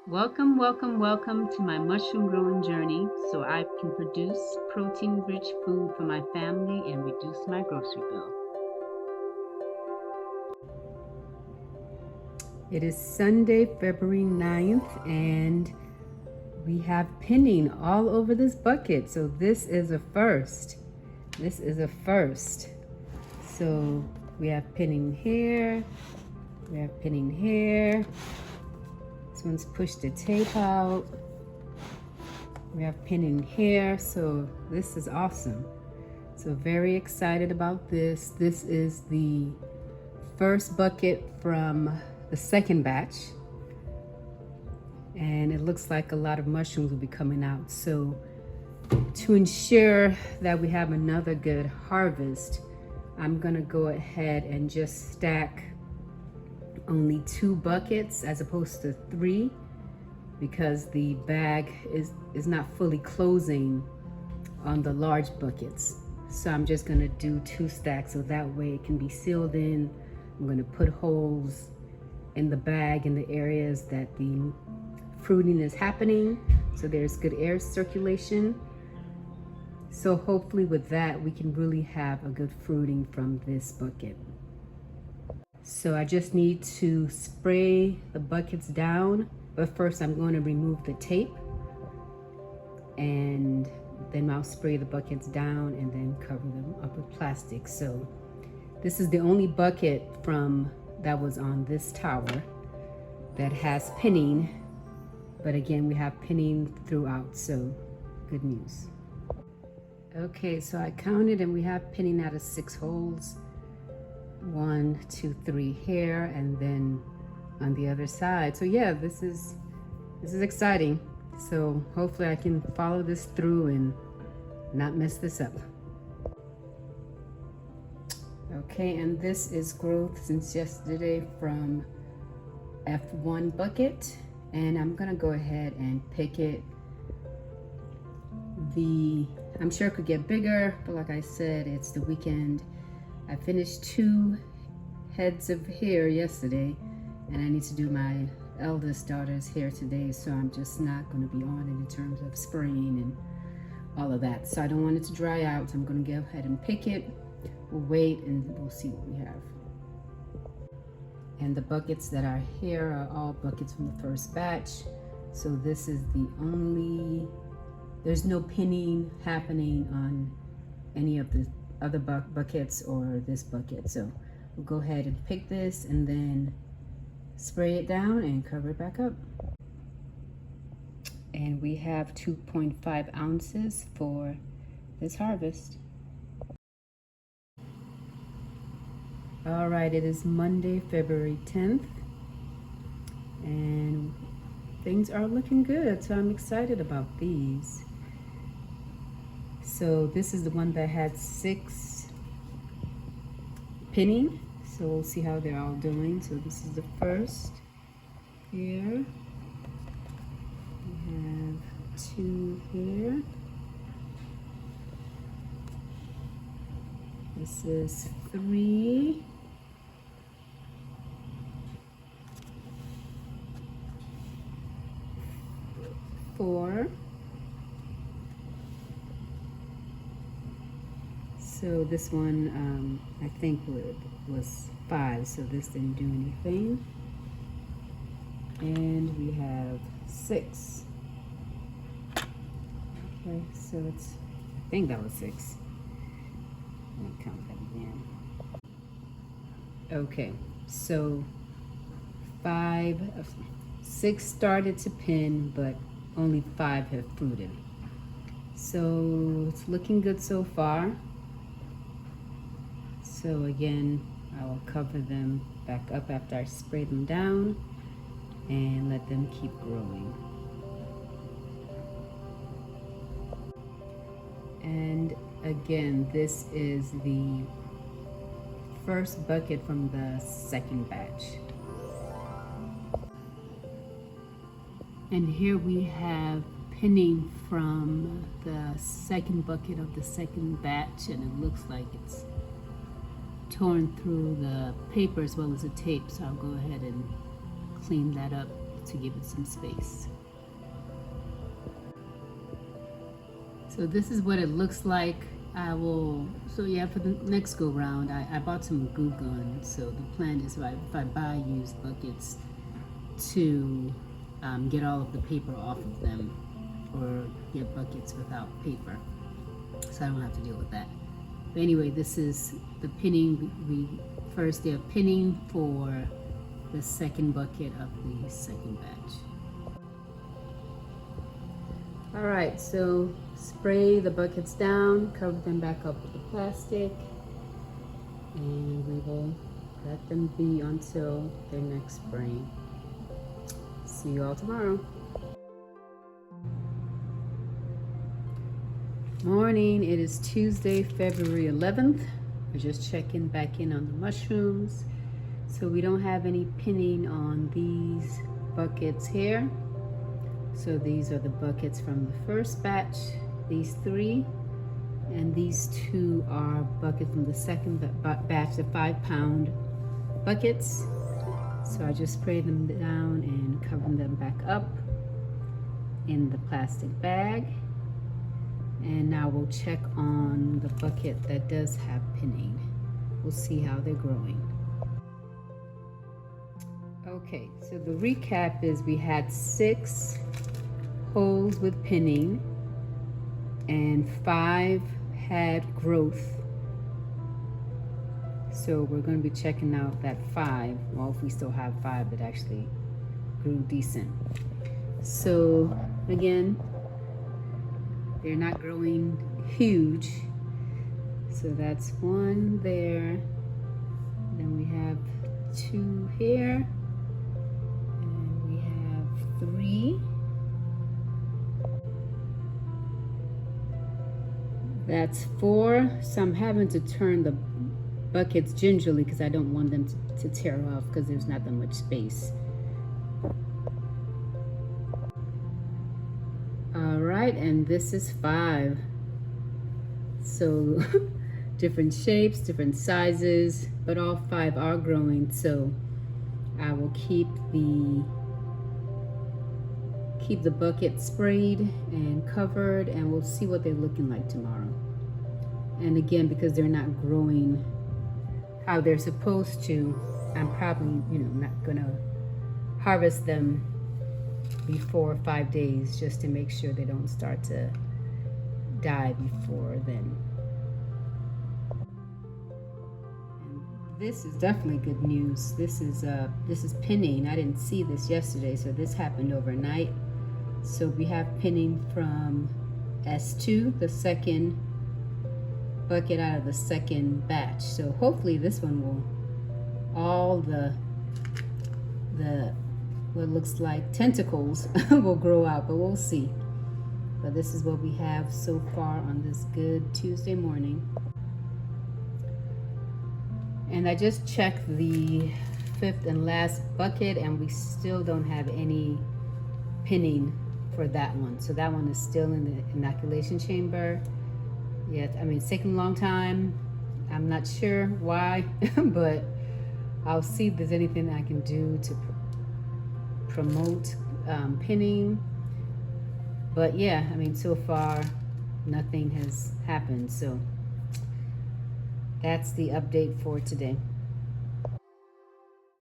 Welcome, welcome, welcome to my mushroom growing journey so I can produce protein rich food for my family and reduce my grocery bill. It is Sunday, February 9th, and we have pinning all over this bucket. So this is a first. This is a first. So we have pinning here, we have pinning here. This one's pushed the tape out. We have pinning here, so this is awesome. So very excited about this. This is the first bucket from the second batch. And it looks like a lot of mushrooms will be coming out. So to ensure that we have another good harvest, I'm gonna go ahead and just stack only 2 buckets as opposed to 3 because the bag is not fully closing on the large buckets. So I'm just gonna do 2 stacks so that way it can be sealed in. I'm gonna put holes in the bag in the areas that the fruiting is happening so there's good air circulation. So hopefully with that we can really have a good fruiting from this bucket. So I just need to spray the buckets down, but first I'm going to remove the tape and then I'll spray the buckets down and then cover them up with plastic. So this is the only bucket from that was on this tower that has pinning, but again we have pinning throughout, so good news. Okay, so I counted and we have pinning out of 6 holes. 1, 2, 3 here, and then on the other side. So yeah, this is exciting. So hopefully I can follow this through and not mess this up. Okay, and this is growth since yesterday from F1 bucket, and I'm gonna go ahead and pick it. I'm sure it could get bigger, but like I said, it's the weekend. I finished 2 heads of hair yesterday, and I need to do my eldest daughter's hair today, so I'm just not going to be on it in terms of spraying and all of that. So I don't want it to dry out, so I'm going to go ahead and pick it. We'll wait and we'll see what we have. And the buckets that are here are all buckets from the first batch. So this is the only, there's no pinning happening on any of the other buckets or this bucket. So we'll go ahead and pick this and then spray it down and cover it back up. And we have 2.5 ounces for this harvest. All right, it is Monday, February 10th, and things are looking good, so I'm excited about these. So this is the one that had 6 pinning, so we'll see how they're all doing. So this is the first here. We have 2 here. This is 3. Four. So this one, I think was 5, so this didn't do anything. And we have 6. Okay, so it's, I think that was 6. Let me count that again. Okay, so 6 started to pin, but only 5 have fruited. So it's looking good so far. So again, I will cover them back up after I spray them down and let them keep growing. And again, this is the first bucket from the second batch. And here we have pinning from the second bucket of the second batch, and it looks like it's torn through the paper as well as the tape, so I'll go ahead and clean that up to give it some space. So this is what it looks like. So yeah, for the next go round, I bought some glue gun. So the plan is if I buy used buckets to get all of the paper off of them, or get buckets without paper, so I don't have to deal with that. But anyway, this is the pinning. First day of pinning for the second bucket of the second batch. All right, so spray the buckets down, cover them back up with the plastic, and we will let them be until their next spraying. See you all tomorrow. Morning, it is Tuesday, February 11th. We're just checking back in on the mushrooms. So we don't have any pinning on these buckets here. So these are the buckets from the first batch, these 3, and these 2 are buckets from the second batch, the 5-pound buckets. So I just spray them down and cover them back up in the plastic bag. And now we'll check on the bucket that does have pinning. We'll see how they're growing. Okay, so the recap is we had 6 holes with pinning and 5 had growth. So we're going to be checking out that 5. Well, if we still have 5 that actually grew decent. So again, they're not growing huge. So that's 1 there. Then we have 2 here. And we have 3. That's 4. So I'm having to turn the buckets gingerly because I don't want them to tear off because there's not that much space. All right, and this is 5. So different shapes, different sizes, but all 5 are growing. So I will keep the bucket sprayed and covered, and we'll see what they're looking like tomorrow. And again, because they're not growing how they're supposed to, I'm probably, not gonna harvest them before 5 days, just to make sure they don't start to die before then. And this is definitely good news. This is pinning. I didn't see this yesterday, so this happened overnight. So we have pinning from S2, the second bucket out of the second batch. So hopefully this one will, all the what looks like tentacles will grow out, but we'll see. But this is what we have so far on this good Tuesday morning. And I just checked the 5th and last bucket, and we still don't have any pinning for that one. So that one is still in the inoculation chamber. Yet, I mean, it's taking a long time. I'm not sure why, but I'll see if there's anything I can do to promote pinning. But yeah, I mean, so far nothing has happened. So that's the update for today.